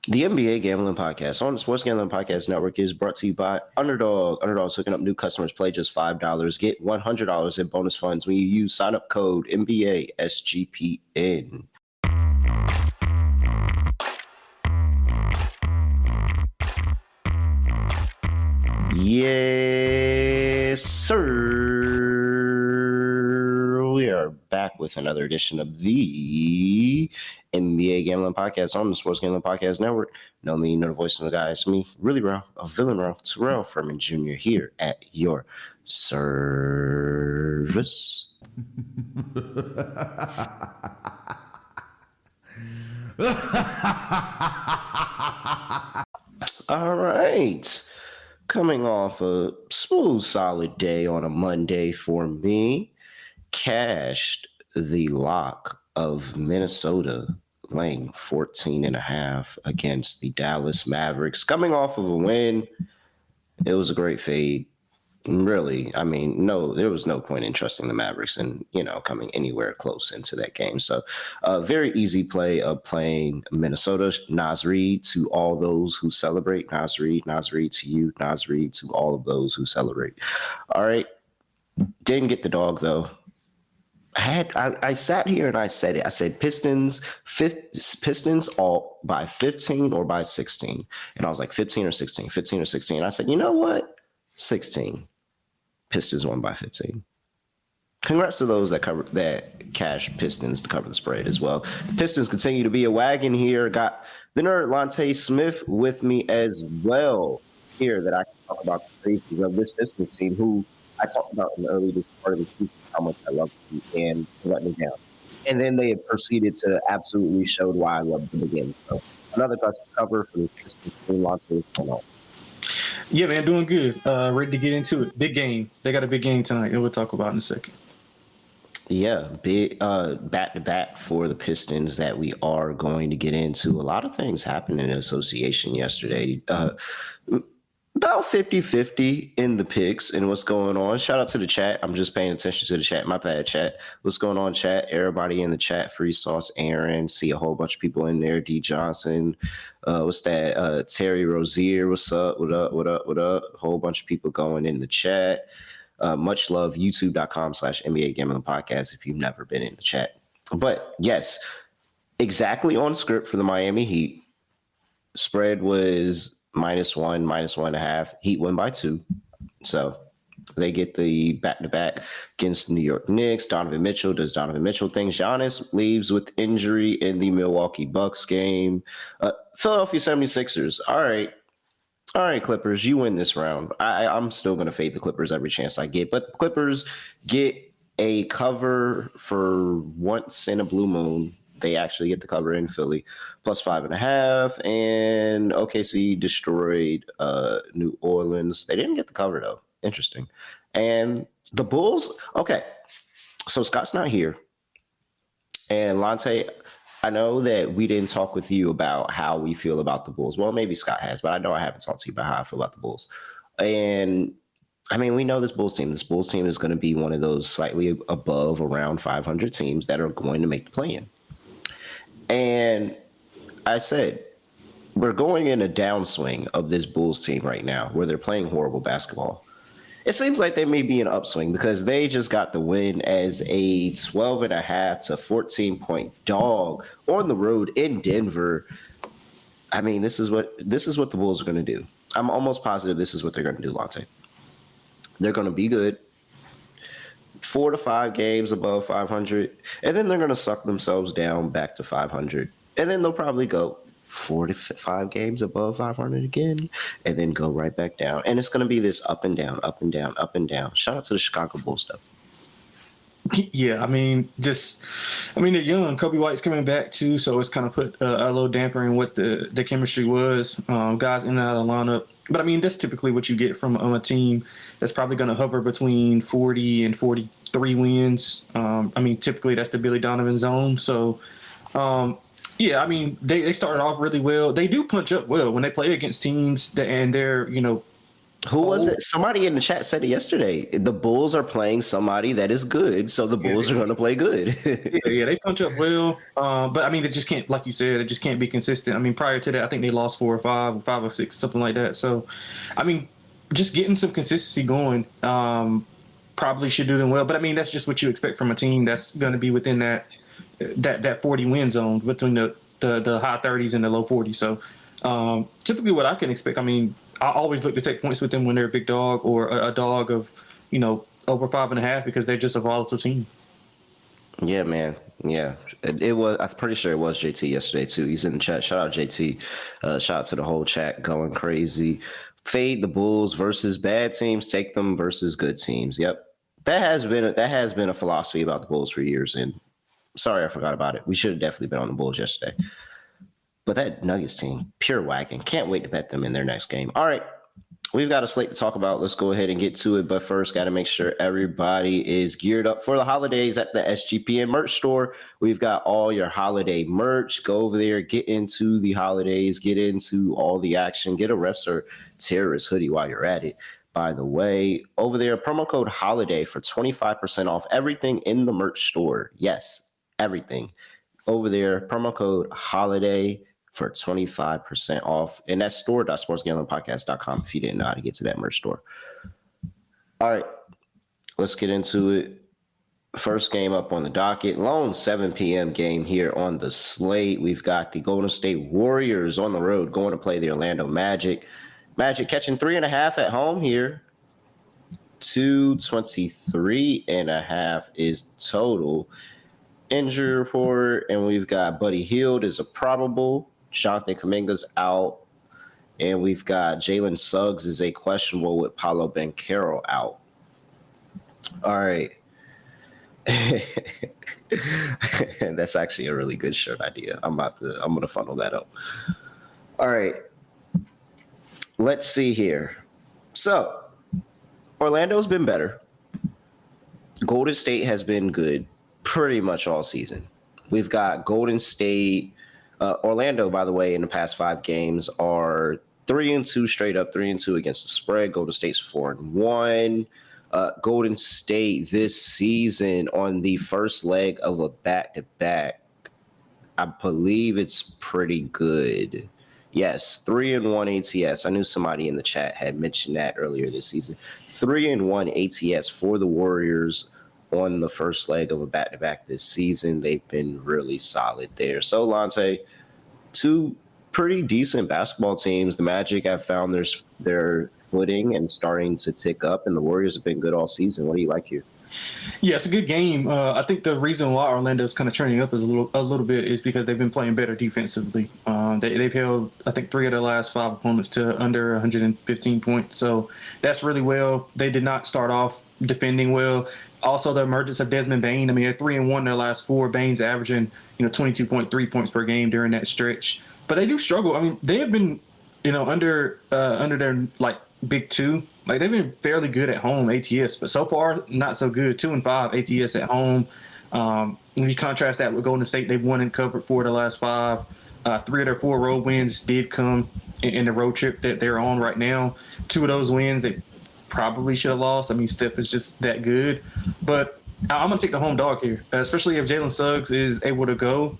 The NBA Gambling Podcast on the Sports Gambling Podcast Network is brought to you by Underdog. Underdog's hooking up new customers. Play just $5. Get $100 in bonus funds when you use sign-up code NBA SGPN. Yes, sir. We are back with another edition of the NBA Gambling Podcast on the Sports Gambling Podcast Network. No me, no the voice of the guy. It's me, really real, a villain real, Terrell Furman Jr. here at your service. All right. Coming off a smooth, solid day on a Monday for me, cashed the lock of Minnesota laying 14.5 against the Dallas Mavericks. Coming off of a win, it was a great fade. Really, I mean, no, there was no point in trusting the Mavericks and, coming anywhere close into that game. So a very easy play of playing Minnesota. Naz Reid to all those who celebrate. Naz Reid to you. Naz Reid to all of those who celebrate. All right. Didn't get the dog, though. I sat here and I said it. I said Pistons all by 15 or by 16. And I was like 15 or 16. I said, you know what? 16. Pistons won by 15. Congrats to those that cash Pistons to cover the spread as well. Pistons continue to be a wagon here. Got the nerd Lonte Smith with me as well here that I can talk about the faces of this Pistons team who I talked about in the early part of the season how much I love them and let me down. And then they proceeded to absolutely show why I love them again. So another cover for the Pistons team. Lonte, what's going on? Yeah, man, doing good. Ready to get into it. Big game. They got a big game tonight, and we'll talk about it in a second. Yeah, big back-to-back for the Pistons that we are going to get into. A lot of things happened in the association yesterday. About 50-50 in the picks and what's going on. Shout out to the chat. I'm just paying attention to the chat. My bad, chat. What's going on, chat? Everybody in the chat. Free Sauce, Aaron. See a whole bunch of people in there. D. Johnson. What's that? Terry Rozier. What's up? What up? A whole bunch of people going in the chat. Much love. YouTube.com/NBA Gambling Podcast if you've never been in the chat. But yes, exactly on script for the Miami Heat. Spread was -1, -1.5. Heat win by 2. So they get the back-to-back against the New York Knicks. Donovan Mitchell does Donovan Mitchell things. Giannis leaves with injury in the Milwaukee Bucks game. Philadelphia 76ers. All right, Clippers, you win this round. I'm still going to fade the Clippers every chance I get. But Clippers get a cover for once in a blue moon. They actually get the cover in Philly, +5.5. And OKC destroyed New Orleans. They didn't get the cover, though. Interesting. And the Bulls, okay. So Scott's not here. And Lonte, I know that we didn't talk with you about how we feel about the Bulls. Well, maybe Scott has, but I know I haven't talked to you about how I feel about the Bulls. And I mean, we know this Bulls team. This Bulls team is going to be one of those slightly above around 500 teams that are going to make the play-in. And I said, we're going in a downswing of this Bulls team right now where they're playing horrible basketball. It seems like they may be an upswing because they just got the win as a 12.5 to 14-point dog on the road in Denver. I mean, this is what the Bulls are going to do. I'm almost positive this is what they're going to do, Lonte. They're going to be good. 4 to 5 games above 500, and then they're going to suck themselves down back to 500, and then they'll probably go 4 to 5 games above 500 again, and then go right back down. And it's going to be this up and down, up and down, up and down. Shout out to the Chicago Bulls stuff. Yeah, I mean, they're young. Kobe White's coming back too, so it's kind of put a little damper in what the chemistry was. Guys in and out of the lineup. But I mean, that's typically what you get from a team that's probably going to hover between 40 and 43 wins. I mean, typically that's the Billy Donovan zone. So, yeah, I mean, they started off really well. They do punch up well when they play against teams and they're, Who was Oh, it? Somebody in the chat said it yesterday. The Bulls are playing somebody that is good, so the yeah, Bulls are going to play good. yeah, they punch up well. But I mean, they just can't, like you said, it just can't be consistent. I mean, prior to that, I think they lost 4 or 5 or 6, something like that. So, I mean, just getting some consistency going probably should do them well. But I mean, that's just what you expect from a team that's going to be within that 40 win zone between the high 30s and the low 40s. So, typically, what I can expect, I mean, I always look to take points with them when they're a big dog or a dog of over 5.5 because they're just a volatile team. Yeah, man. Yeah, it was. I'm pretty sure it was JT yesterday too. He's in the chat. Shout out JT. Shout out to the whole chat going crazy. Fade the Bulls versus bad teams. Take them versus good teams. Yep, that has been a philosophy about the Bulls for years. And sorry, I forgot about it. We should have definitely been on the Bulls yesterday. But that Nuggets team, pure wagon. Can't wait to bet them in their next game. All right. We've got a slate to talk about. Let's go ahead and get to it. But first, got to make sure everybody is geared up for the holidays at the SGPN merch store. We've got all your holiday merch. Go over there, get into the holidays, get into all the action, get a refs or terrorist hoodie while you're at it. By the way, over there, promo code HOLIDAY for 25% off everything in the merch store. Yes, everything. Over there, promo code HOLIDAY for 25% off. And that's store.sportsgamblingpodcast.com if you didn't know how to get to that merch store. All right, let's get into it. First game up on the docket, lone 7 p.m. game here on the slate. We've got the Golden State Warriors on the road going to play the Orlando Magic. Magic catching 3.5 at home here. 223.5 is total. Injury report, and we've got Buddy Hield is a probable. Jonathan Kuminga's out, and we've got Jalen Suggs is a questionable with Paolo Banchero out. All right. That's actually a really good shirt idea. I'm gonna funnel that up. All right. Let's see here. So Orlando's been better. Golden State has been good pretty much all season. We've got Golden State. Orlando, by the way, in the past 5 games are 3-2 straight up, 3-2 against the spread. Golden State's 4-1. Golden State this season on the first leg of a back-to-back, I believe it's pretty good. Yes, 3-1 ATS. I knew somebody in the chat had mentioned that earlier this season. 3-1 ATS for the Warriors on the first leg of a back-to-back this season. They've been really solid there. So, Lonte, 2 pretty decent basketball teams. The Magic have found their footing and starting to tick up, and the Warriors have been good all season. What do you like here? Yeah, it's a good game. I think the reason why Orlando's kind of turning up is a little bit is because they've been playing better defensively. They've held, I think, 3 of their last 5 opponents to under 115 points. So that's really well. They did not start off defending well. Also, the emergence of Desmond Bane. I mean, they're 3-1 their last 4. Bane's averaging 22.3 points per game during that stretch. But they do struggle. I mean, they have been under their big 2. Like, they've been fairly good at home, ATS, but so far not so good. 2-5 ATS at home. When you contrast that with Golden State, they've won and covered 4 of the last 5. 3 of their 4 road wins did come in the road trip that they're on right now. 2 of those wins they probably should have lost. I mean, Steph is just that good. But I'm going to take the home dog here, especially if Jalen Suggs is able to go.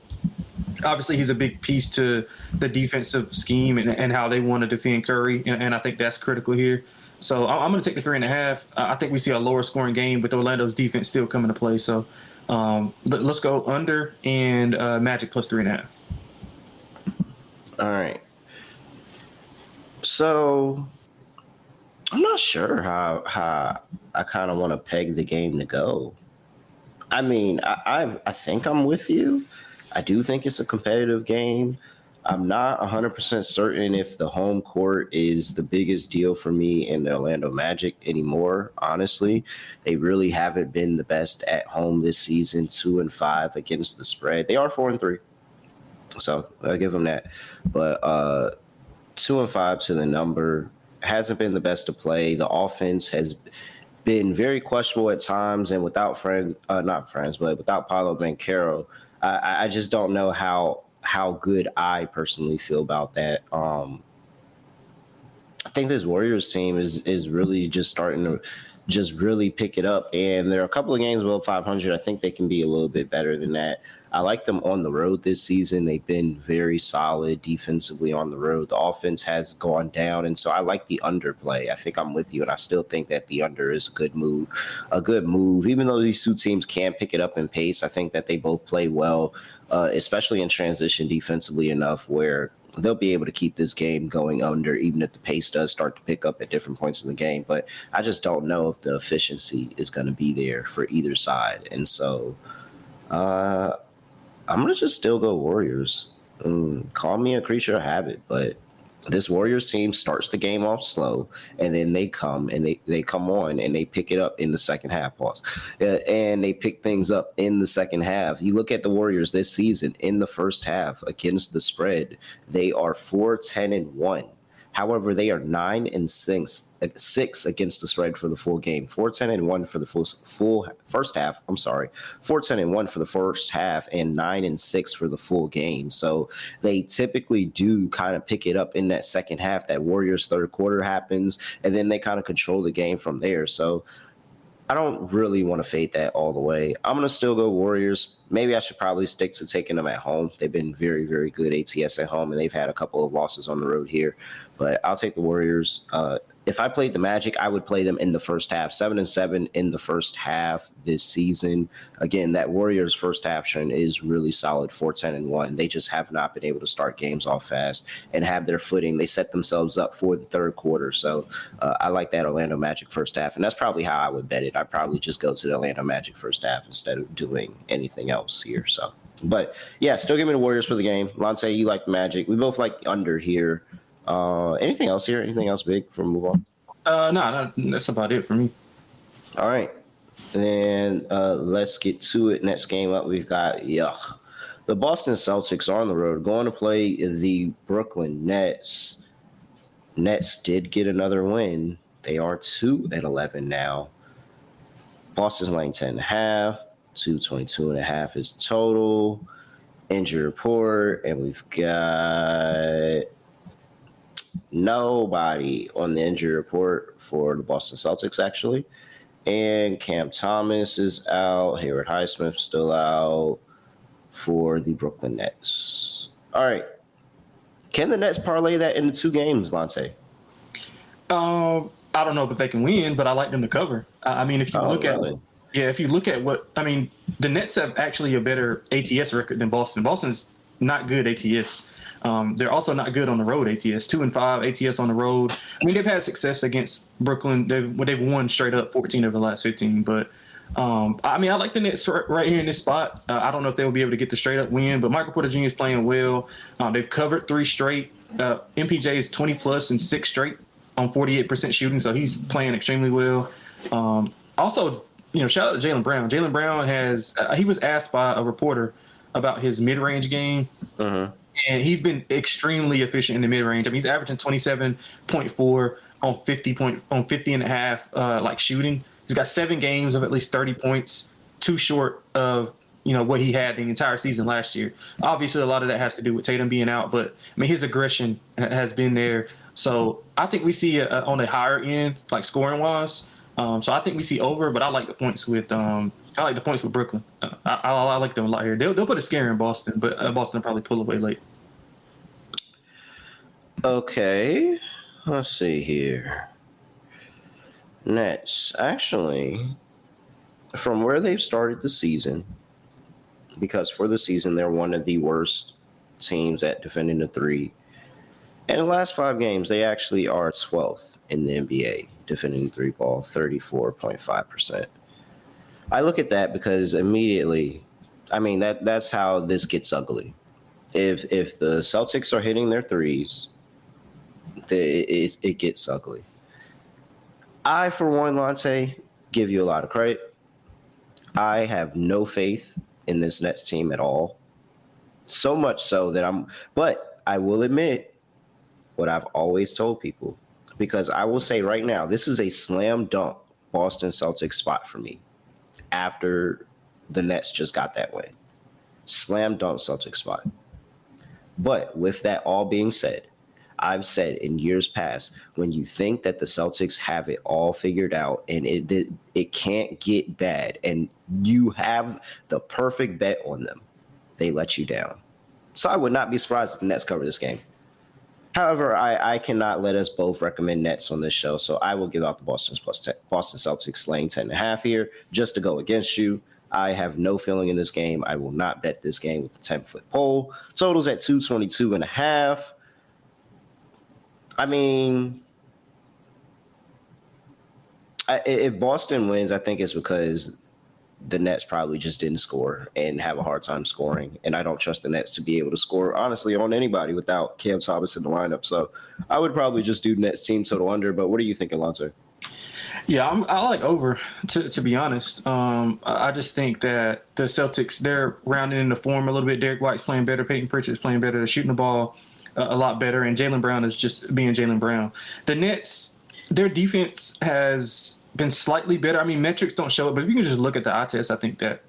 Obviously, he's a big piece to the defensive scheme and how they want to defend Curry, and I think that's critical here. So I'm going to take the 3.5. I think we see a lower scoring game, but Orlando's defense still coming to play. So let's go under and Magic plus 3.5. All right. So I'm not sure how I kind of want to peg the game to go. I mean, I think I'm with you. I do think it's a competitive game. I'm not 100% certain if the home court is the biggest deal for me in the Orlando Magic anymore. Honestly, they really haven't been the best at home this season. 2-5 against the spread. They are 4-3, so I'll give them that. But 2-5 to the number hasn't been the best to play. The offense has been very questionable at times, and without without Paolo Banchero, I just don't know how good I personally feel about that. think this Warriors team is really just starting to just really pick it up. And there are a couple of games above 500. I think they can be a little bit better than that. I like them on the road this season. They've been very solid defensively on the road. The offense has gone down, and so I like the underplay. I think I'm with you, and I still think that the under is a good move. A good move, even though these two teams can pick it up in pace. I think that they both play well, especially in transition defensively enough where they'll be able to keep this game going under, even if the pace does start to pick up at different points in the game. But I just don't know if the efficiency is going to be there for either side. And so I'm going to just still go Warriors. Call me a creature of habit, but this Warriors team starts the game off slow, and then they come and they come on and they pick it up in the second half. And they pick things up in the second half. You look at the Warriors this season in the first half against the spread, they are 4-10-1. However, they are 9-6 against the spread for the full game. 4-10-1 for the full first half. I'm sorry, 4-10-1 for the first half and 9-6 for the full game. So they typically do kind of pick it up in that second half. That Warriors third quarter happens, and then they kind of control the game from there. So I don't really want to fade that all the way. I'm going to still go Warriors. Maybe I should probably stick to taking them at home. They've been very, very good ATS at home, and they've had a couple of losses on the road here. But I'll take the Warriors. If I played the Magic, I would play them in the first half. 7-7 in the first half this season. Again, that Warriors first half trend is really solid, 4-10-1. They just have not been able to start games off fast and have their footing. They set themselves up for the third quarter. So I like that Orlando Magic first half, and that's probably how I would bet it. I'd probably just go to the Orlando Magic first half instead of doing anything else here. So, but yeah, still give me the Warriors for the game. Lonte, you like the Magic. We both like under here. Anything else here? Anything else big for move on? No, that's about it for me. All right. And then let's get to it. Next game up, we've got the Boston Celtics are on the road going to play the Brooklyn Nets. Nets did get another win. They are 2-11 now. Boston's laying 10.5. 222.5 is total. Injury report, and we've got nobody on the injury report for the Boston Celtics, actually. And Cam Thomas is out. Hayward Highsmith still out for the Brooklyn Nets. All right. Can the Nets parlay that into 2 games, Lonte? I don't know if they can win, but I like them to cover. I mean, if you look at what – I mean, the Nets have actually a better ATS record than Boston. Boston's not good ATS. They're also not good on the road ATS. 2-5 ATS on the road. I mean, they've had success against Brooklyn. They've won straight up 14 of the last 15. But I mean, I like the Nets right here in this spot. I don't know if they'll be able to get the straight up win, but Michael Porter Jr. is playing well. They've covered 3 straight. MPJ is 20 plus and 6 straight on 48% shooting, so he's playing extremely well. Also, shout out to Jaylen Brown. Jaylen Brown he was asked by a reporter about his mid-range game. And he's been extremely efficient in the mid-range. I mean, he's averaging 27.4 on 50 and a half shooting. He's got 7 games of at least 30 points, too short of what he had the entire season last year. Obviously, a lot of that has to do with Tatum being out, but I mean, his aggression has been there. So I think we see on a higher end, like scoring wise. So I think we see over, but I like the points with Brooklyn. I like them a lot here. They'll put a scare in Boston, but Boston will probably pull away late. Okay, let's see here. Nets, actually, from where they've started the season, because for the season they're one of the worst teams at defending the 3. In the last 5 games, they actually are 12th in the NBA defending the 3 ball, 34.5%. I look at that because immediately, I mean, that's how this gets ugly. If the Celtics are hitting their threes, it gets ugly. I, for one, Lonte, give you a lot of credit. I have no faith in this Nets team at all. So much so that but I will admit what I've always told people, because I will say right now, this is a slam dunk Boston Celtics spot for me after the Nets just got that way. Slam dunk Celtics spot. But with that all being said, I've said in years past, when you think that the Celtics have it all figured out and it can't get bad and you have the perfect bet on them, they let you down. So I would not be surprised if the Nets cover this game. However, I cannot let us both recommend Nets on this show, so I will give out the Boston Celtics laying 10.5 here just to go against you. I have no feeling in this game. I will not bet this game with the 10-foot pole. Totals at 222.5. I mean, if Boston wins, I think it's because the Nets probably just didn't score and have a hard time scoring. And I don't trust the Nets to be able to score, honestly, on anybody without Cam Thomas in the lineup. So I would probably just do Nets team total under. But what are you thinking, Lonte? Yeah, I like over, to be honest. I just think that the Celtics, they're rounding into form a little bit. Derek White's playing better. Peyton Pritchard's playing better. They're shooting the ball a lot better. And Jaylen Brown is just being Jaylen Brown. The Nets, their defense has been slightly better. I mean, metrics don't show it, but if you can just look at the eye test, I think that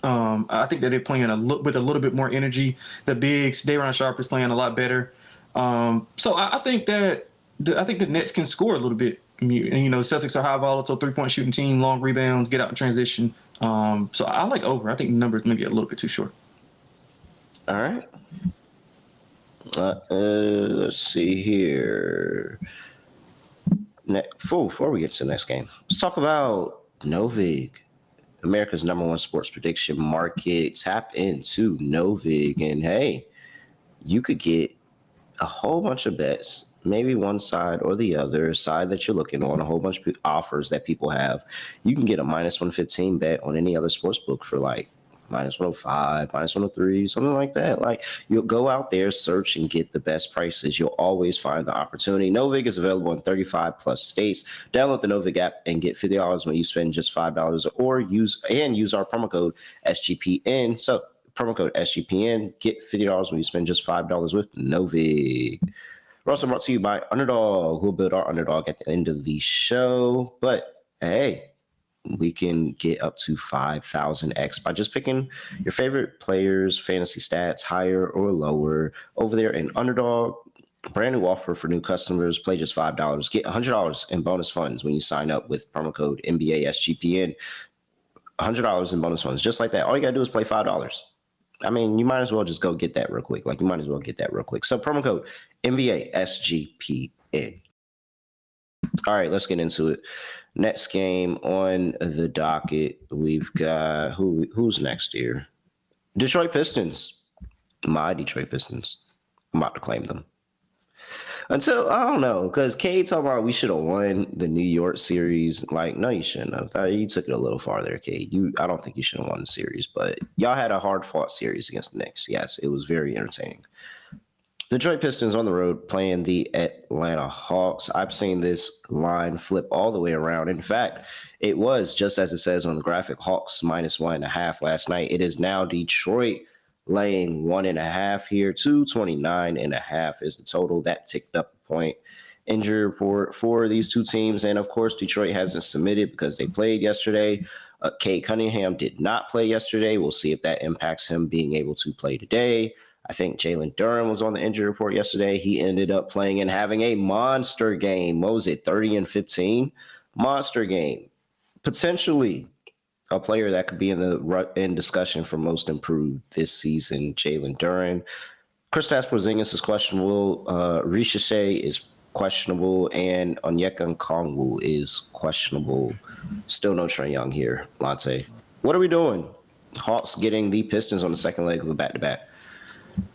they're playing with a little bit more energy. The bigs, Day'Ron Sharpe is playing a lot better. So I think that the Nets can score a little bit. And, you know, Celtics are high volatile, 3-point shooting team, long rebounds, get out in transition. So I like over. I think the number is maybe a little bit too short. All right. Let's see here. Before we get to the next game, let's talk about Novig, America's #1 sports prediction market. Tap into Novig, and hey, you could get a whole bunch of bets, maybe one side or the other side that you're looking on, a whole bunch of offers that people have. You can get a -115 bet on any other sports book for like -105, -103, something like that. Like, you'll go out there, search, and get the best prices. You'll always find the opportunity. Novig is available in 35 plus states. Download the Novig app and get $50 when you spend just $5 or use our promo code SGPN. So promo code SGPN, get $50 when you spend just $5 with Novig. We're also brought to you by Underdog. We'll build our Underdog at the end of the show. But hey, we can get up to 5,000x by just picking your favorite players' fantasy stats, higher or lower, over there in Underdog. Brand new offer for new customers. Play just $5. Get $100 in bonus funds when you sign up with promo code NBASGPN. $100 in bonus funds, just like that. All you gotta do is play $5. I mean, you might as well just go get that real quick. So promo code NBASGPN. All right, let's get into it. Next game on the docket, we've got who's next here? Detroit Pistons. My Detroit Pistons. I'm about to claim them. Until, I don't know, because Cade talking about we should have won the New York series. Like, no, you shouldn't have. You took it a little farther, Cade. I don't think you should have won the series, but y'all had a hard-fought series against the Knicks. Yes, it was very entertaining. Detroit Pistons on the road playing the Atlanta Hawks. I've seen this line flip all the way around. In fact, it was just as it says on the graphic, Hawks -1.5 last night. It is now Detroit laying 1.5 here. 229.5 is the total. That ticked up a point. Injury report for these two teams. And of course, Detroit hasn't submitted because they played yesterday. Cade Cunningham did not play yesterday. We'll see if that impacts him being able to play today. I think Jalen Duren was on the injury report yesterday. He ended up playing and having a monster game. What was it, 30 and 15? Monster game. Potentially a player that could be in discussion for most improved this season, Jalen Duren. Kristaps Porzingis is questionable. Ricochet is questionable. And Onyeka Okongwu is questionable. Still no Trae Young here, Lonte. What are we doing? Hawks getting the Pistons on the second leg of a back-to-back.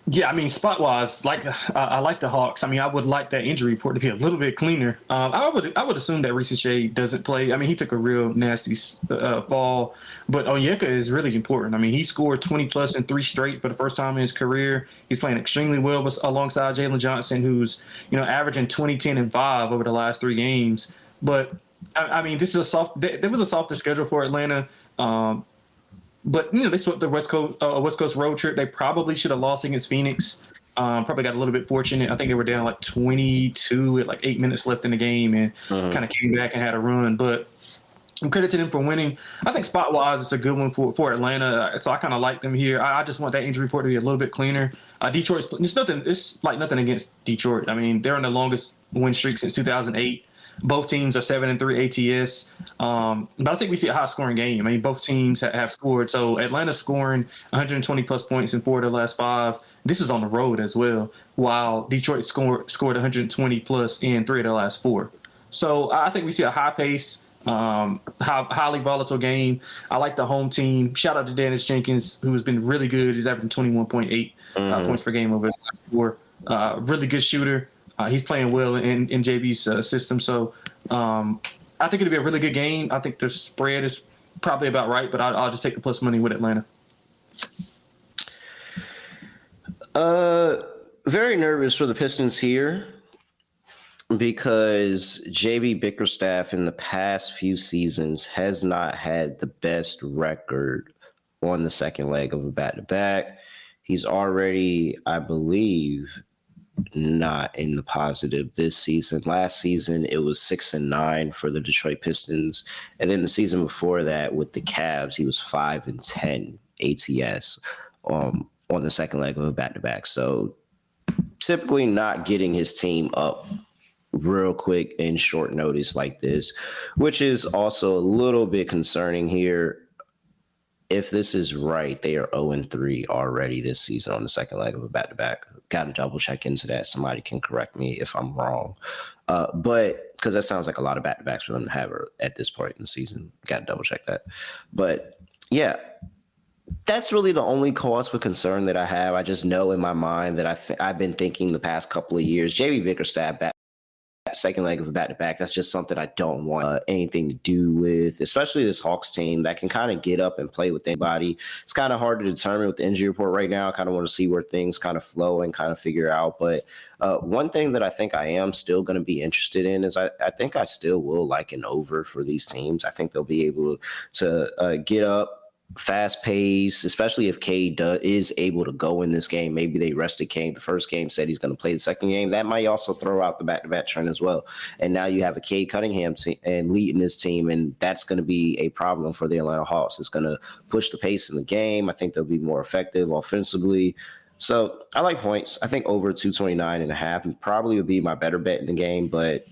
Yeah, I mean, spot-wise, I like the Hawks. I mean, I would like that injury report to be a little bit cleaner. I would assume that Ricochet doesn't play. I mean, he took a real nasty fall, but Onyeka is really important. I mean, he scored 20-plus in 3 straight for the first time in his career. He's playing extremely well alongside Jalen Johnson, who's, you know, averaging 20, 10, and 5 over the last 3 games. But, I mean, there was a softer schedule for Atlanta. But, you know, they swept the West Coast road trip. They probably should have lost against Phoenix. Probably got a little bit fortunate. I think they were down like 22 with like 8 minutes left in the game and kind of came back and had a run. But I'm credit to them for winning. I think spot wise, it's a good one for Atlanta. So I kind of like them here. I just want that injury report to be a little bit cleaner. Detroit's it's nothing. It's like nothing against Detroit. I mean, they're on the longest win streak since 2008. Both teams are 7-3 ATS. But I think we see a high scoring game. I mean, both teams have scored. So Atlanta's scoring 120 plus points in 4 of the last 5. This was on the road as well, while Detroit scored 120 plus in 3 of the last 4. So I think we see a high pace, highly volatile game. I like the home team. Shout out to Dennis Jenkins, who has been really good. He's averaging 21.8 points per game over his last 4. Really good shooter. He's playing well in JB's system. So I think it'll be a really good game. I think the spread is probably about right, but I'll just take the plus money with Atlanta. Very nervous for the Pistons here because JB Bickerstaff in the past few seasons has not had the best record on the second leg of a back-to-back. He's already, I believe, not in the positive this season. Last season, it was 6-9 for the Detroit Pistons. And then the season before that with the Cavs, he was 5-10 ATS on the second leg of a back-to-back. So typically not getting his team up real quick in short notice like this, which is also a little bit concerning here. If this is right, they are 0-3 already this season on the second leg of a back-to-back. Got to double check into that. Somebody can correct me if I'm wrong. But because that sounds like a lot of back-to-backs for them to have at this point in the season. Got to double check that. But yeah, that's really the only cause for concern that I have. I just know in my mind that I've been thinking the past couple of years, JB Bickerstaff back second leg of a back-to-back, that's just something I don't want anything to do with, especially this Hawks team that can kind of get up and play with anybody. It's kind of hard to determine with the injury report right now. I kind of want to see where things kind of flow and kind of figure out. But one thing that I think I am still going to be interested in is I think I still will like an over for these teams. I think they'll be able to get up, fast pace, especially if Cade is able to go in this game. Maybe they rested Cade. The first game said he's going to play the second game. That might also throw out the back-to-back trend as well. And now you have a Cade Cunningham and leading this team, and that's going to be a problem for the Atlanta Hawks. It's going to push the pace in the game. I think they'll be more effective offensively. So I like points. I think over 229.5 probably would be my better bet in the game, but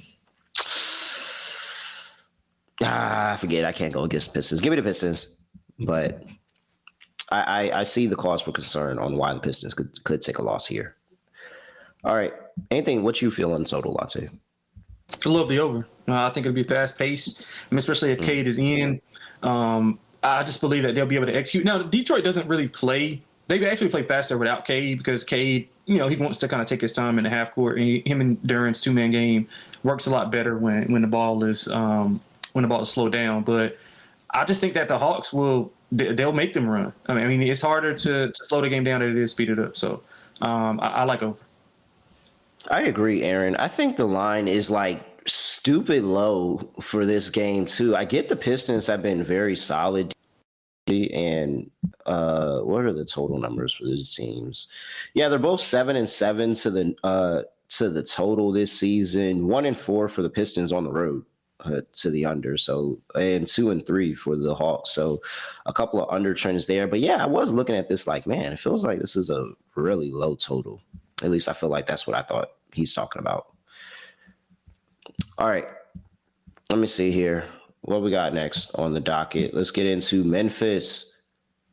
I forget. I can't go against Pistons. Give me the Pistons. But I see the cause for concern on why the Pistons could take a loss here. All right. What you feel on total, Lonte? I love the over. I think it'll be fast paced, especially if Cade is in. I just believe that they'll be able to execute. Now, Detroit doesn't really play. They actually play faster without Cade because Cade, he wants to kind of take his time in the half court. And him and Duran's 2-man game works a lot better when the ball is slowed down. But I just think that the Hawks they'll make them run. I mean, it's harder to slow the game down than it is speed it up. So I like over. I agree, Aaron. I think the line is like stupid low for this game too. I get the Pistons have been very solid, and what are the total numbers for these teams? Yeah, they're both 7-7 to the total this season. 1-4 for the Pistons on the road. To the under, so and 2-3 for the Hawks, so a couple of under trends there. But yeah, I was looking at this like, man, it feels like this is a really low total. At least I feel like that's what I thought he's talking about. All right, let me see here what we got next on the docket. Let's get into Memphis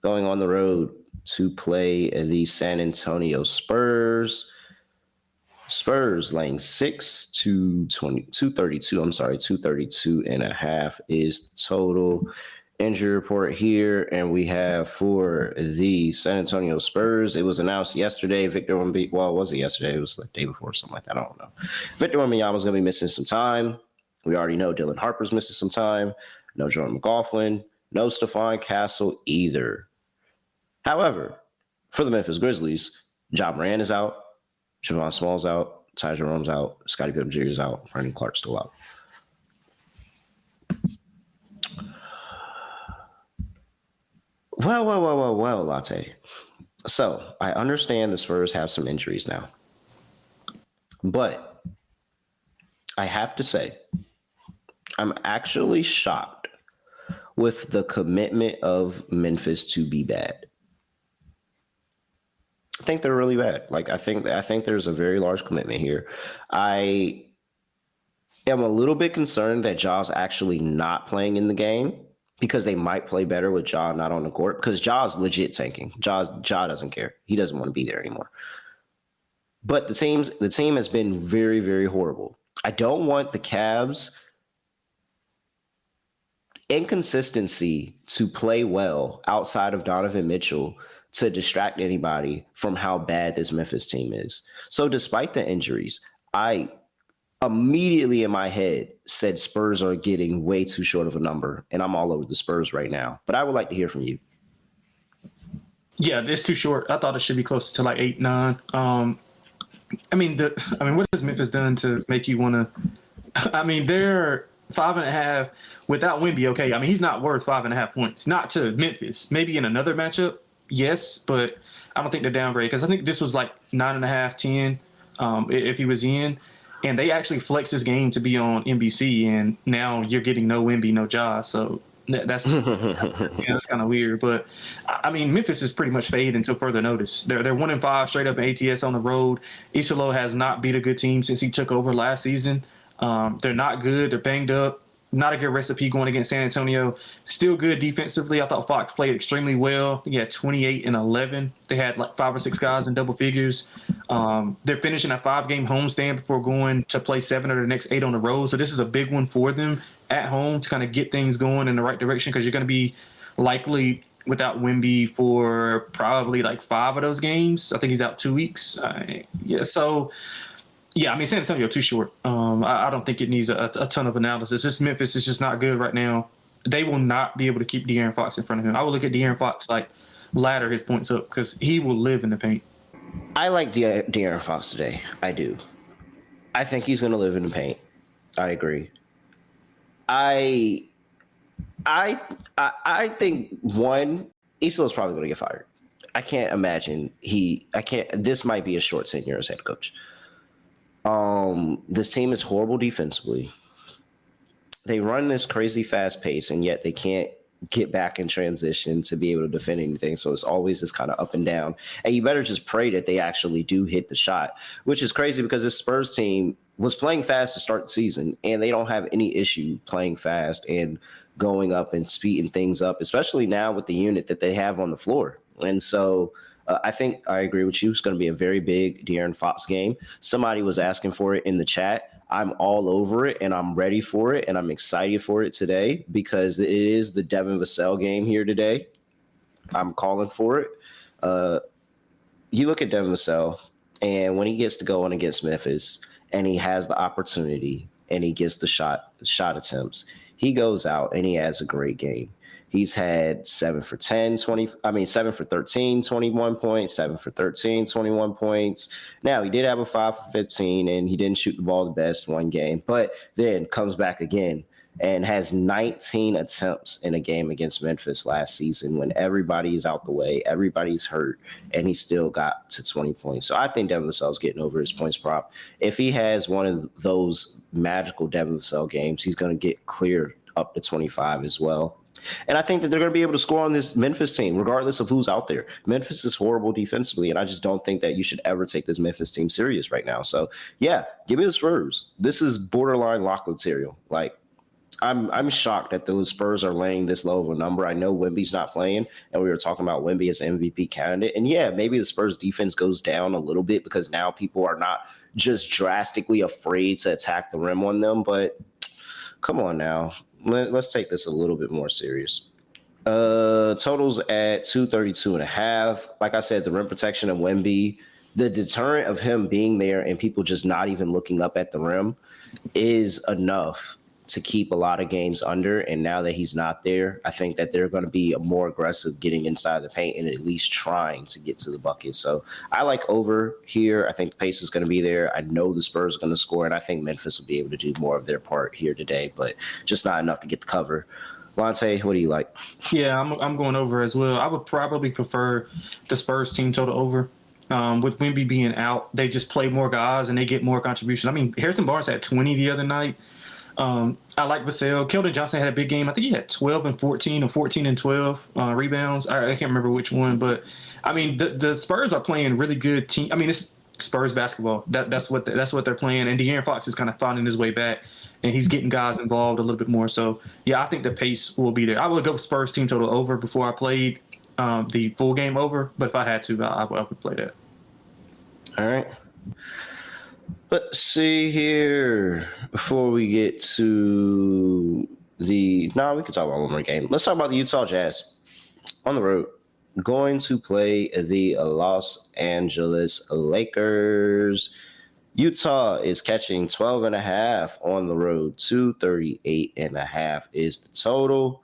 going on the road to play the San Antonio Spurs. Spurs laying 232.5 is the total. Injury report here, and we have for the San Antonio Spurs, it was announced yesterday, was it yesterday? It was the day before, something like that. I don't know. Victor Wembanyama's going to be missing some time. We already know Dylan Harper's missing some time. No Jordan McLaughlin. No Stephon Castle either. However, for the Memphis Grizzlies, Ja Morant is out. Javon Small's out, Ty Jerome's out, Scottie Pippen Jr. is out, Brandon Clark's still out. Well, Latte. So I understand the Spurs have some injuries now, but I have to say, I'm actually shocked with the commitment of Memphis to be bad. I think they're really bad. Like I think there's a very large commitment here. I am a little bit concerned that Ja's actually not playing in the game because they might play better with Ja not on the court because Ja's legit tanking. Ja doesn't care. He doesn't want to be there anymore. But the team has been very, very horrible. I don't want the Cavs inconsistency to play well outside of Donovan Mitchell to distract anybody from how bad this Memphis team is. So despite the injuries, I immediately in my head said Spurs are getting way too short of a number, and I'm all over the Spurs right now. But I would like to hear from you. Yeah, it's too short. I thought it should be closer to like 8, 9. What has Memphis done to make you want to? I mean, they're 5.5 without Wemby. Okay, I mean he's not worth 5.5 points. Not to Memphis. Maybe in another matchup, yes, but I don't think they're downgrade because I think this was like 9.5, 10 if he was in. And they actually flexed this game to be on NBC, and now you're getting no Wemby, no Ja. So that's that's kind of weird. But I mean, Memphis is pretty much fade until further notice. They're 1-5 straight up in ATS on the road. Isolo has not beat a good team since he took over last season. They're not good. They're banged up. Not a good recipe going against San Antonio. Still good defensively. I thought Fox played extremely well. He had 28 and 11. They had like 5 or 6 guys in double figures. They're finishing a 5-game homestand before going to play 7 of the next 8 on the road. So this is a big one for them at home to kind of get things going in the right direction because you're going to be likely without Wemby for probably like 5 of those games. I think he's out 2 weeks. Yeah, I mean, San Antonio too short. I don't think it needs a ton of analysis. This Memphis is just not good right now. They will not be able to keep De'Aaron Fox in front of him. I would look at De'Aaron Fox like ladder his points up because he will live in the paint. I like De'Aaron Fox today. I do. I think he's going to live in the paint. I agree. I think Isolo's probably going to get fired. I can't imagine this might be a short tenure as head coach. This team is horrible defensively. They run this crazy fast pace, and yet they can't get back in transition to be able to defend anything. So it's always this kind of up and down. And you better just pray that they actually do hit the shot, which is crazy because this Spurs team was playing fast to start the season, and they don't have any issue playing fast and going up and speeding things up, especially now with the unit that they have on the floor. And so I think I agree with you. It's going to be a very big De'Aaron Fox game. Somebody was asking for it in the chat. I'm all over it, and I'm ready for it, and I'm excited for it today because it is the Devin Vassell game here today. I'm calling for it. You look at Devin Vassell, and when he gets to go on against Memphis, and he has the opportunity, and he gets the shot attempts, he goes out and he has a great game. He's had 7 for 13, 21 points, 7 for 13, 21 points. Now, he did have a 5 for 15, and he didn't shoot the ball the best one game, but then comes back again and has 19 attempts in a game against Memphis last season when everybody's out the way, everybody's hurt, and he still got to 20 points. So I think Devin Vassell's getting over his points prop. If he has one of those magical Devin Vassell games, he's going to get clear up to 25 as well. And I think that they're going to be able to score on this Memphis team, regardless of who's out there. Memphis is horrible defensively, and I just don't think that you should ever take this Memphis team serious right now. So, yeah, give me the Spurs. This is borderline lock material. Like, I'm shocked that the Spurs are laying this low of a number. I know Wemby's not playing, and we were talking about Wemby as an MVP candidate. And, yeah, maybe the Spurs defense goes down a little bit because now people are not just drastically afraid to attack the rim on them. But come on now. Let's take this a little bit more serious. Totals at 232.5. Like I said, the rim protection of Wemby, the deterrent of him being there and people just not even looking up at the rim is enough to keep a lot of games under. And now that he's not there, I think that they're going to be more aggressive getting inside the paint and at least trying to get to the bucket. So I like over here. I think the pace is going to be there. I know the Spurs are going to score, and I think Memphis will be able to do more of their part here today, but just not enough to get the cover. Lonte, what do you like? Yeah, I'm going over as well. I would probably prefer the Spurs team total over. With Wemby being out, they just play more guys and they get more contribution. I mean, Harrison Barnes had 20 the other night. I like Vassell. Keldon Johnson had a big game. I think he had 12 and 14 or 14 and 12 rebounds. I can't remember which one, but I mean the Spurs are playing really good team. I mean it's Spurs basketball. That's what they're playing. And De'Aaron Fox is kind of finding his way back, and he's getting guys involved a little bit more. So yeah, I think the pace will be there. I would go Spurs team total over before I played the full game over, but if I had to, I would play that. All right. Let's see here. Before we get to we can talk about one more game. Let's talk about the Utah Jazz on the road. Going to play the Los Angeles Lakers. Utah is catching 12.5 on the road. 238.5 is the total.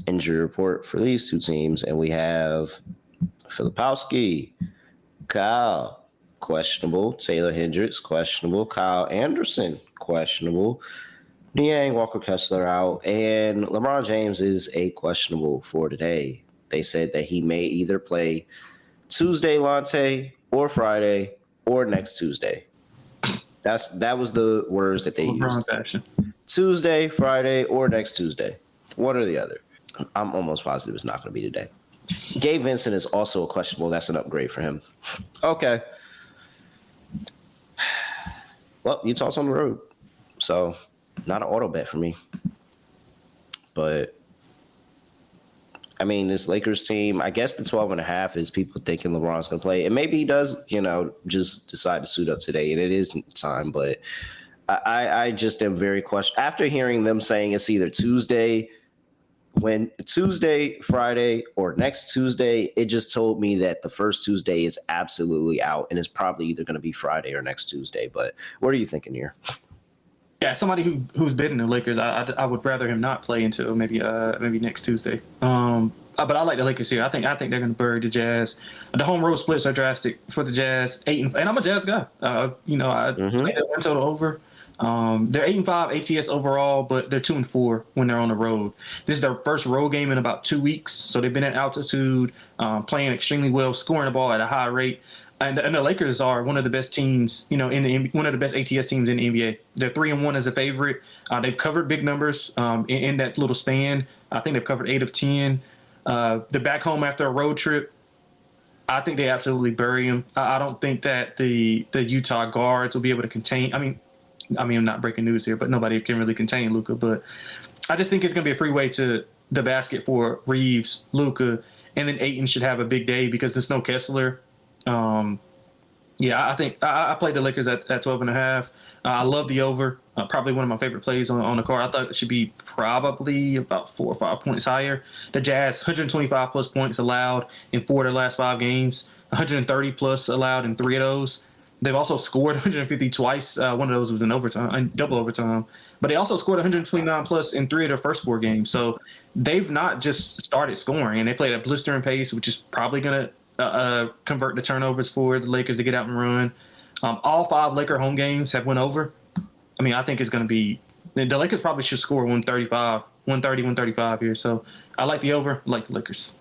Injury report for these two teams. And we have Filipowski, Kyle, questionable. Taylor Hendricks, questionable. Kyle Anderson, questionable. Niang Walker-Kessler out. And LeBron James is a questionable for today. They said that he may either play Tuesday, Lonte, or Friday, or next Tuesday. That was the words that they used. Fashion. Tuesday, Friday, or next Tuesday. One or the other. I'm almost positive it's not going to be today. Gabe Vincent is also a questionable. That's an upgrade for him. Okay. Well, Utah's on the road. So, not an auto bet for me. But, I mean, this Lakers team, I guess the 12.5 is people thinking LeBron's going to play. And maybe he does, just decide to suit up today. And it is time. But I just am very questionable. After hearing them saying it's either Tuesday, Friday, or next Tuesday, it just told me that the first Tuesday is absolutely out, and it's probably either going to be Friday or next Tuesday. But what are you thinking here? Yeah, somebody who's betting the Lakers, I would rather him not play until maybe next Tuesday. But I like the Lakers here. I think they're going to bury the Jazz. The home road splits are drastic for the Jazz. And I'm a Jazz guy. I play that one total over. They're 8-5 ATS overall, but they're 2-4 when they're on the road. This is their first road game in about 2 weeks, so they've been at altitude, playing extremely well, scoring the ball at a high rate. And the Lakers are one of the best teams, one of the best ATS teams in the NBA. They're 3-1 as a favorite. They've covered big numbers in that little span. I think they've covered 8 of 10. They're back home after a road trip. I think they absolutely bury them. I don't think that the Utah guards will be able to contain. I mean, I'm not breaking news here, but nobody can really contain Luka. But I just think it's going to be a freeway to the basket for Reeves, Luka, and then Ayton should have a big day because there's no Kessler. I think I played the Lakers at 12.5. I love the over. Probably one of my favorite plays on the card. I thought it should be probably about 4 or 5 points higher. The Jazz, 125 plus points allowed in 4 of their last 5 games, 130 plus allowed in 3 of those. They've also scored 150 twice. One of those was in overtime, double overtime. But they also scored 129 plus in 3 of their first 4 games. So they've not just started scoring, and they played at blistering pace, which is probably going to convert the turnovers for the Lakers to get out and run. All 5 Laker home games have went over. I mean, I think it's going to be – the Lakers probably should score 135 here. So I like the over, I like the Lakers.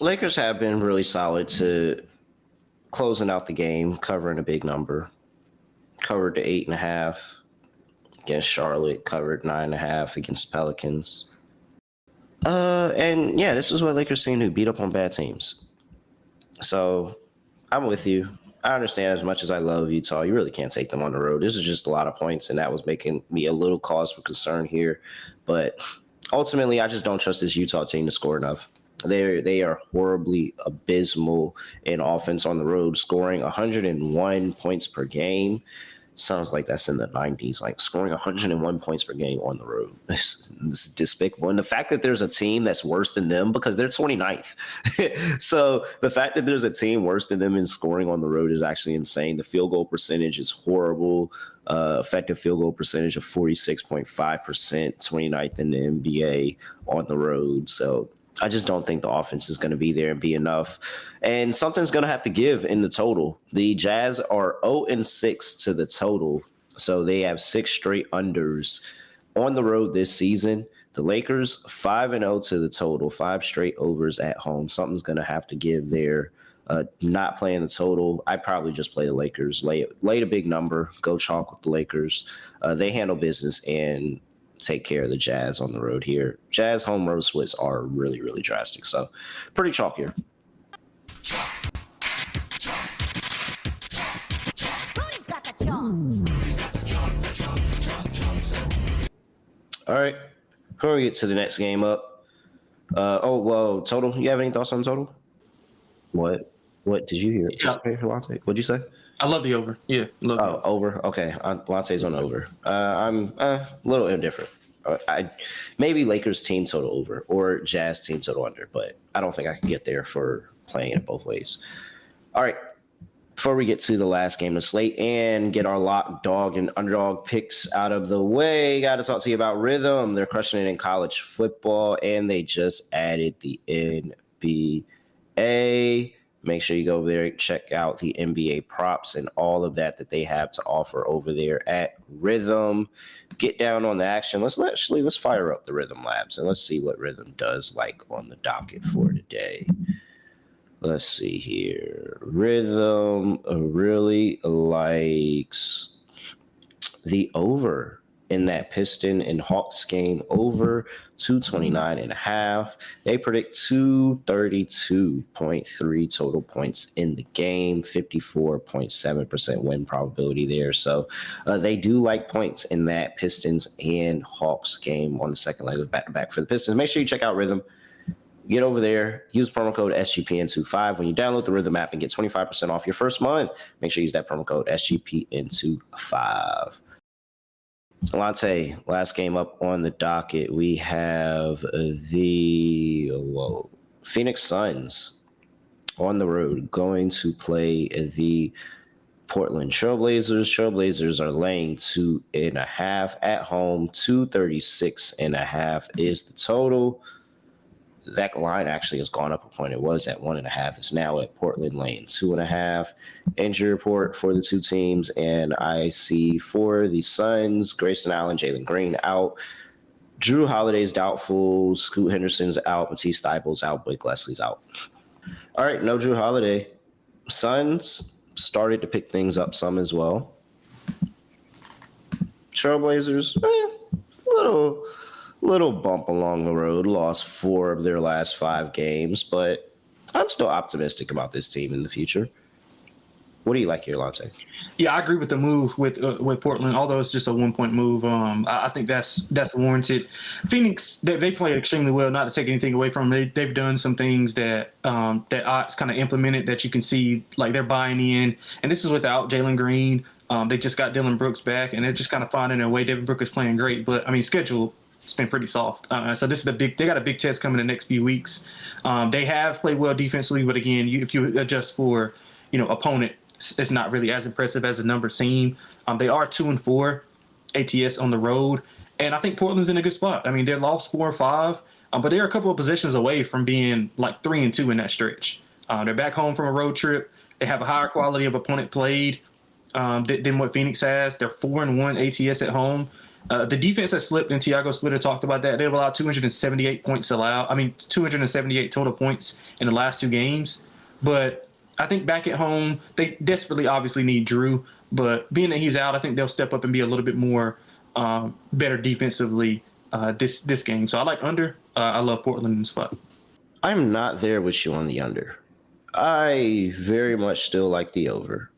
Lakers have been really solid to closing out the game, covering a big number. Covered the 8.5 against Charlotte, covered 9.5 against Pelicans. And, yeah, this is what Lakers seem to beat up on bad teams. So I'm with you. I understand as much as I love Utah, you really can't take them on the road. This is just a lot of points, and that was making me a little cause for concern here. But ultimately, I just don't trust this Utah team to score enough. They are horribly abysmal in offense on the road, scoring 101 points per game. Sounds like that's in the 90s, like scoring 101 points per game on the road. It's despicable. And the fact that there's a team that's worse than them, because they're 29th. So the fact that there's a team worse than them in scoring on the road is actually insane. The field goal percentage is horrible. Effective field goal percentage of 46.5%, 29th in the NBA on the road. So I just don't think the offense is going to be there and be enough. And something's going to have to give in the total. The Jazz are 0-6 to the total, so they have 6 straight unders on the road this season. The Lakers 5-0 to the total, 5 straight overs at home. Something's going to have to give there. Not playing the total. I probably just play the Lakers. Lay a big number. Go chalk with the Lakers. They handle business and take care of the Jazz on the road here. Jazz home road splits are really, really drastic. So pretty chalk here. All right. Before we get to the next game up. Total. You have any thoughts on total? What did you hear? Yeah. Lonte? What'd you say? I love the over. Yeah. Over. Okay. Lonte's on over. I'm a little indifferent. I maybe Lakers team total over or Jazz team total under, but I don't think I can get there for playing it both ways. All right. Before we get to the last game of the slate and get our lock, dog, and underdog picks out of the way, got to talk to you about Rhythm. They're crushing it in college football, and they just added the NBA. Make sure you go over there and check out the NBA props and all of that they have to offer over there at Rhythm. Get down on the action. Let's fire up the Rhythm Labs and let's see what Rhythm does like on the docket for today. Let's see here. Rhythm really likes the over in that Piston and Hawks game, over 229.5. They predict 232.3 total points in the game, 54.7% win probability there. So they do like points in that Pistons and Hawks game on the second leg of back-to-back for the Pistons. Make sure you check out Rhythm. Get over there, use promo code SGPN25 when you download the Rhythm app and get 25% off your first month. Make sure you use that promo code SGPN25. Lonte, last game up on the docket, we have the Phoenix Suns on the road going to play the Portland Trailblazers. Trailblazers are laying 2.5 at home. 236.5 is the total. That line actually has gone up a point. It was at 1.5. It's now at Portland laying 2.5. Injury report for the two teams, and I see for the Suns, Grayson Allen, Jalen Green out. Drew Holiday's doubtful. Scoot Henderson's out. Matisse Thybulle's out. Blake Leslie's out. All right, no Drew Holiday. Suns started to pick things up some as well. Trailblazers, little bump along the road, lost 4 of their last 5 games, but I'm still optimistic about this team in the future. What do you like here, Lonte? Yeah, I agree with the move with Portland, although it's just a 1-point move. I think that's warranted. Phoenix, they play extremely well, not to take anything away from them. They've done some things that Ott's kind of implemented that you can see, like they're buying in. And this is without Jalen Green. They just got Dylan Brooks back, and they're just kind of finding their way. Devin Booker is playing great, but, I mean, schedule – it's been pretty soft. So this is they got a big test coming in the next few weeks. They have played well defensively, but again, if you adjust for, opponent, it's not really as impressive as the numbers seem. They are 2-4 ATS on the road. And I think Portland's in a good spot. I mean, they lost 4 or 5, but they're a couple of possessions away from being like 3-2 in that stretch. They're back home from a road trip. They have a higher quality of opponent played than what Phoenix has. They're 4-1 ATS at home. The defense has slipped, and Tiago Splitter talked about that. They've allowed 278 points allowed. 278 total points in the last 2 games. But I think back at home, they desperately obviously need Drew. But being that he's out, I think they'll step up and be a little bit more better defensively this game. So I like under. I love Portland in the spot. I'm not there with you on the under. I very much still like the over.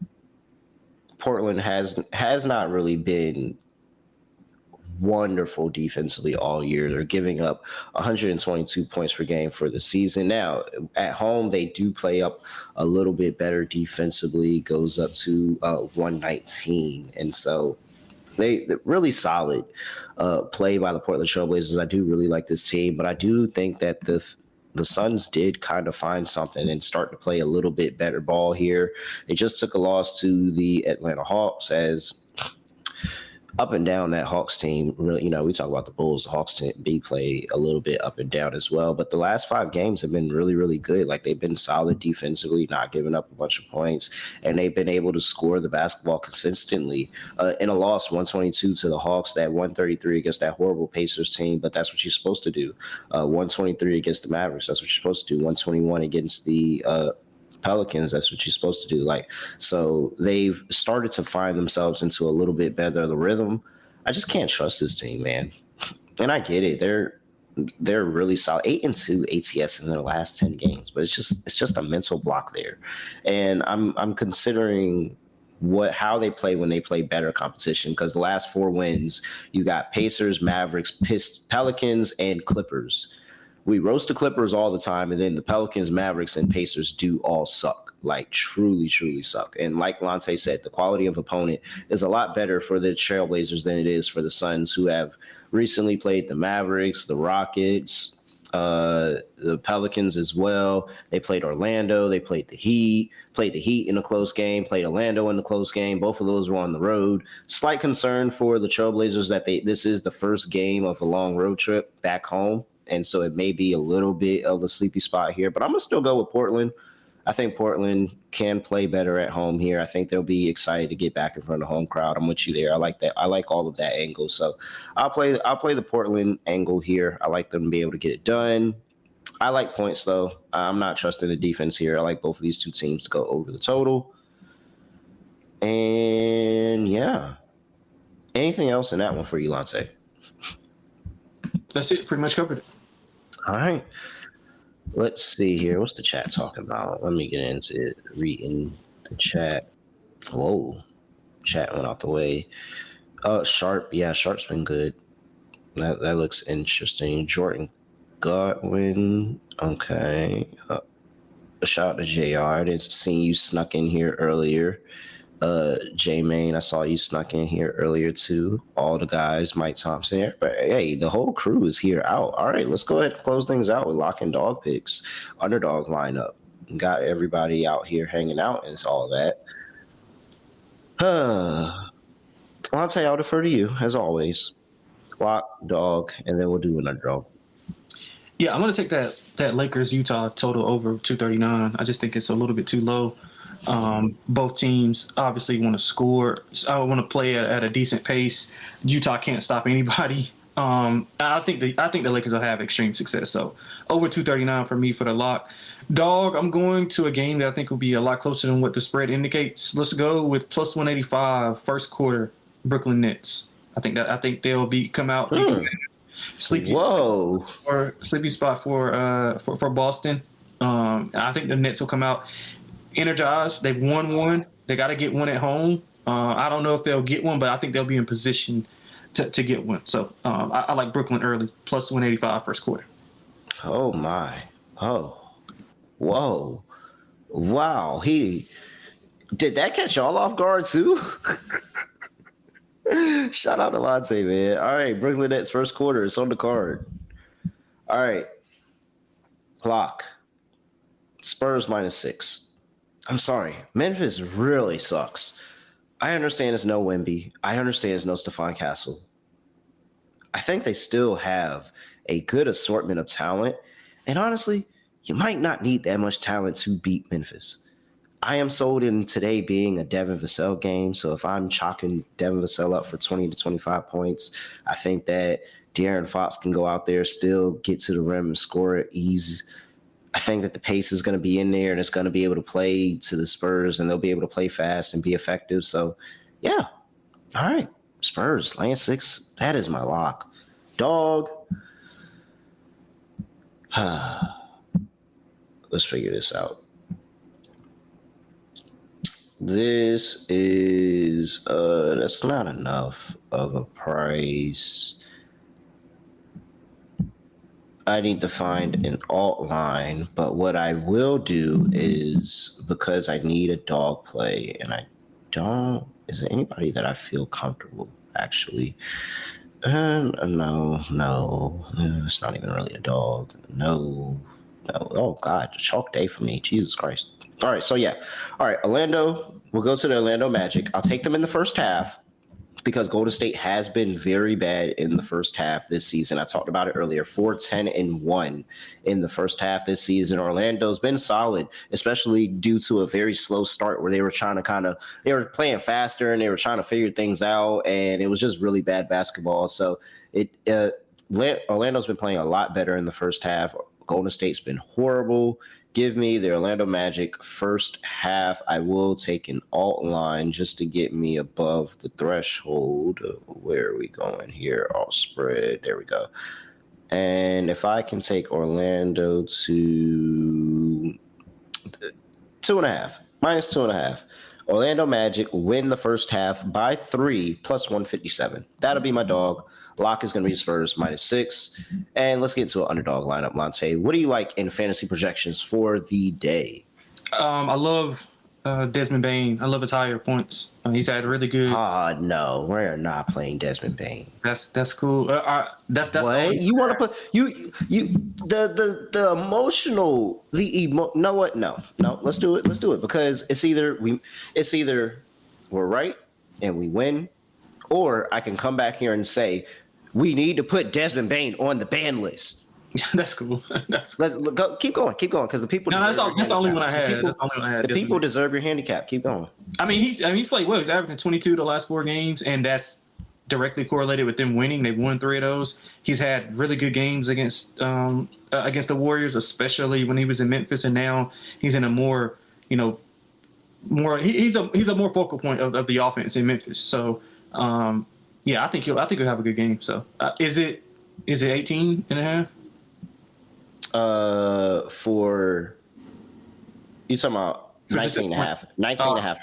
Portland has not really been wonderful defensively all year. They're giving up 122 points per game for the season. Now, at home, they do play up a little bit better defensively, goes up to 119. And so they're really solid play by the Portland Trailblazers. I do really like this team, but I do think that the Suns did kind of find something and start to play a little bit better ball here. They just took a loss to the Atlanta Hawks, as up and down that Hawks team. Really, we talk about the Bulls. The Hawks team play a little bit up and down as well. But the last 5 games have been really, really good. Like, they've been solid defensively, not giving up a bunch of points, and they've been able to score the basketball consistently. In a loss, 122 to the Hawks, that 133 against that horrible Pacers team. But that's what you're supposed to do. 123 against the Mavericks. That's what you're supposed to do. 121 against the Pelicans, that's what you're supposed to do. Like, so they've started to find themselves into a little bit better of the rhythm. I just can't trust this team, man. And I get it. They're really solid. 8-2 ATS in their last 10 games, but it's just a mental block there. And I'm considering how they play when they play better competition, because the last 4 wins, you got Pacers, Mavericks, Pelicans, and Clippers. We roast the Clippers all the time, and then the Pelicans, Mavericks, and Pacers do all suck. Like, truly, truly suck. And like Lonte said, the quality of opponent is a lot better for the Trailblazers than it is for the Suns, who have recently played the Mavericks, the Rockets, the Pelicans as well. They played Orlando. They played the Heat in a close game, played Orlando in a close game. Both of those were on the road. Slight concern for the Trailblazers that this is the first game of a long road trip back home. And so it may be a little bit of a sleepy spot here, but I'm going to still go with Portland. I think Portland can play better at home here. I think they'll be excited to get back in front of the home crowd. I'm with you there. I like that. I like all of that angle. So I'll play the Portland angle here. I like them to be able to get it done. I like points, though. I'm not trusting the defense here. I like both of these two teams to go over the total. And yeah. Anything else in that one for you, Lonte? That's it. Pretty much covered it. All right. Let's see here. What's the chat talking about? Let me get into it. Reading the chat. Whoa. Chat went out the way. Sharp. Yeah, Sharp's been good. That looks interesting. Jordan Godwin. Okay. A shout out to JR. I didn't see you snuck in here earlier. J Main, I saw you snuck in here earlier too. All the guys, Mike Thompson. But hey, the whole crew is here out. All right, let's go ahead and close things out with lock and dog picks. Underdog lineup. Got everybody out here hanging out and it's all that. Lonte, I'll defer to you as always. Lock, dog, and then we'll do an underdog. Yeah, I'm gonna take that Lakers Utah total over 239. I just think it's a little bit too low. Both teams obviously want to score. I want to play at a decent pace. Utah can't stop anybody. I think the Lakers will have extreme success. So over 239 for me for the lock. Dog, I'm going to a game that I think will be a lot closer than what the spread indicates. Let's go with plus 185 first quarter Brooklyn Nets. I think they'll come out. Sleepy. Whoa. Or sleepy spot for Boston. I think the Nets will come out energized. They've won one. They got to get one at home. I don't know if they'll get one, but I think they'll be in position to get one. So I like Brooklyn early, plus 185 first quarter. Oh, my. Oh. Whoa. Wow. Did that catch y'all off guard, too? Shout out to Lonte, man. All right, Brooklyn Nets first quarter. It's on the card. All right. Clock. Spurs -6. I'm sorry. Memphis really sucks. I understand it's no Wemby. I understand it's no Stephon Castle. I think they still have a good assortment of talent. And honestly, you might not need that much talent to beat Memphis. I am sold in today being a Devin Vassell game. So if I'm chalking Devin Vassell up for 20 to 25 points, I think that De'Aaron Fox can go out there, still get to the rim and score it easy. I think that the pace is going to be in there and it's going to be able to play to the Spurs and they'll be able to play fast and be effective. So, yeah. All right. Spurs, laying 6. That is my lock. Dog. Let's figure this out. This is that's not enough of a price. I need to find an alt line, but what I will do is, because I need a dog play and is there anybody that I feel comfortable actually? No, it's not even really a dog. No. Oh God, chalk day for me. Jesus Christ. All right, so yeah. All right, Orlando, we'll go to the Orlando Magic. I'll take them in the first half because Golden State has been very bad in the first half this season. I talked about it earlier, 4-10-1 in the first half this season. Orlando's been solid, especially due to a very slow start where they were trying to they were playing faster and they were trying to figure things out, and it was just really bad basketball. So Orlando's been playing a lot better in the first half. Golden State's been horrible Give me the Orlando Magic first half. I will take an alt line just to get me above the threshold. Where are we going here? Alt spread. There we go. And if I can take Orlando to 2.5, minus 2.5. Orlando Magic win the first half by 3 plus 157. That'll be my dog. Lock is going to be Spurs -6. And let's get to an underdog lineup, Lonte. What do you like in fantasy projections for the day? I love Desmond Bain. I love his higher points. He's had really good. No, we're not playing Desmond Bain. That's cool. That's what you want to put the emotional no what no let's do it because it's either we're right and we win, or I can come back here and say we need to put Desmond Bain on the ban list. That's cool. Let's go. Keep going because the people. No, that's the only one I had. The people deserve your handicap. Keep going. I mean, he's played well. He's averaging 22 the last 4 games, and that's directly correlated with them winning. They've won 3 of those. He's had really good games against the Warriors, especially when he was in Memphis, and now he's in a more he's a more focal point of the offense in Memphis. So yeah, I think he'll have a good game. So is it 18.5? For you talking about 19.5, 19.5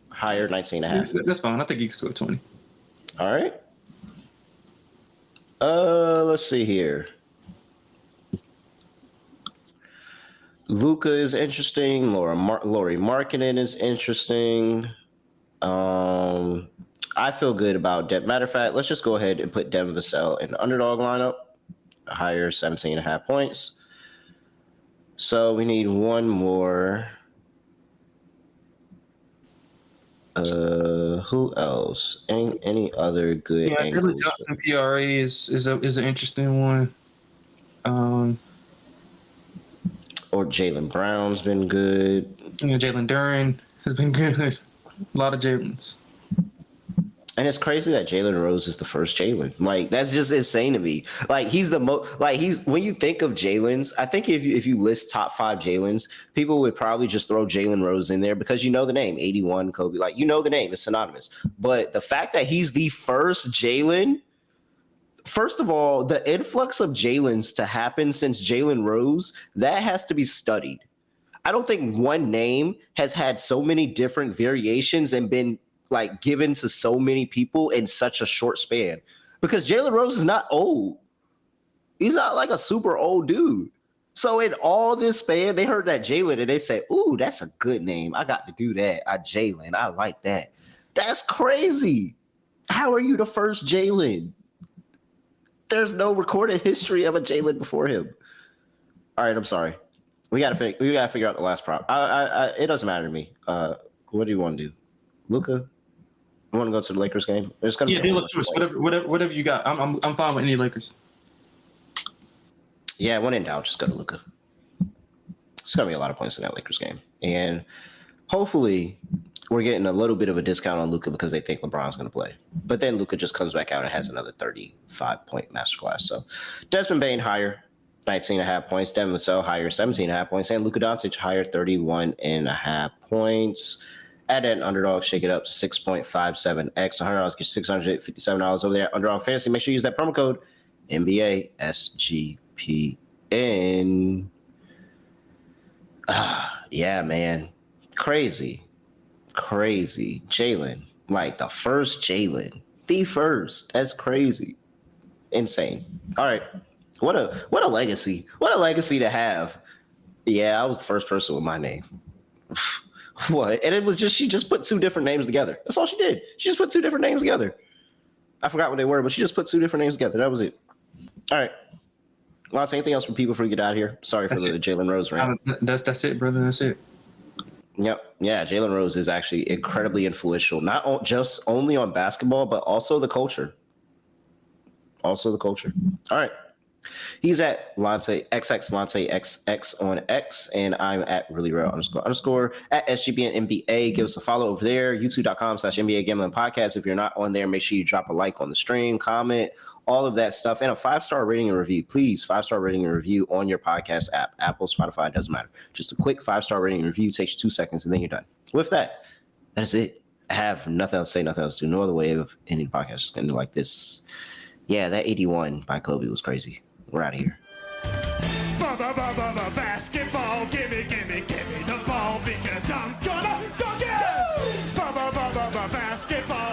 higher 19.5. That's fine. I think you can still at 20. All right. Let's see here. Luka is interesting. Lauri Markkanen is interesting. I feel good about Devin. Matter of fact, let's just go ahead and put Devin Vassell in the underdog lineup. Higher 17.5 points. So we need one more. Who else? Any other good? Yeah, Dylan Johnson PRA is an interesting one. Or Jaylen Brown's been good. Jalen Duren has been good. A lot of Jalen's. And it's crazy that Jalen Rose is the first Jalen. Like, that's just insane to me. Like, he's the most, like, when you think of Jalen's, I think if you list top 5 Jalen's, people would probably just throw Jalen Rose in there because you know the name, 81, Kobe, like, you know the name, it's synonymous. But the fact that he's the first Jalen, first of all, the influx of Jalen's to happen since Jalen Rose, that has to be studied. I don't think one name has had so many different variations and been like given to so many people in such a short span, because Jalen Rose is not old. He's not like a super old dude. So in all this span, they heard that Jalen and they say, ooh, that's a good name. I got to do that. Jalen, I like that. That's crazy. How are you the first Jalen? There's no recorded history of a Jalen before him. All right, I'm sorry. We gotta figure out the last prop. It doesn't matter to me. What do you want to do? Luka? You want to go to the Lakers game? Let's do whatever you got. I'm fine with any Lakers. Yeah, when in doubt, just go to Luka. It's gonna be a lot of points in that Lakers game, and hopefully, we're getting a little bit of a discount on Luka because they think LeBron's gonna play. But then Luka just comes back out and has another 35-point masterclass. So Desmond Bain higher, 19.5 points. Devin Vassell higher, 17.5 points, and Luka Doncic higher, 31.5 points. Add an underdog, shake it up, 6.57x. $100 gets $657 over there at Underdog Fantasy. Make sure you use that promo code NBA SGPN. Yeah, man. Crazy. Jalen. Like the first Jalen. The first. That's crazy. Insane. All right. What a legacy. What a legacy to have. Yeah, I was the first person with my name. What? And it was just, she just put 2 different names together. That's all she did. She just put 2 different names together. I forgot what they were, but she just put 2 different names together. That was it. All right. Lots, anything else for people before we get out of here? Sorry for the Jalen Rose rant. That's it, brother. That's it. Yep. Yeah, Jalen Rose is actually incredibly influential, not just only on basketball, but also the culture. All right. He's at Lonte XX Lonte XX on X, and I'm at really real __ at SGPN NBA. Give us a follow over there. YouTube.com/NBA Gambling Podcast. If you're not on there, make sure you drop a like on the stream, comment, all of that stuff, and a 5-star rating and review. Please, 5-star rating and review on your podcast app. Apple, Spotify, doesn't matter. Just a quick 5-star rating and review takes you 2 seconds, and then you're done. With that, that's it. I have nothing else to say, nothing else to do. No other way of ending the podcast. Just gonna do like this. Yeah, that 81 by Kobe was crazy. We're out of here. Basketball, give me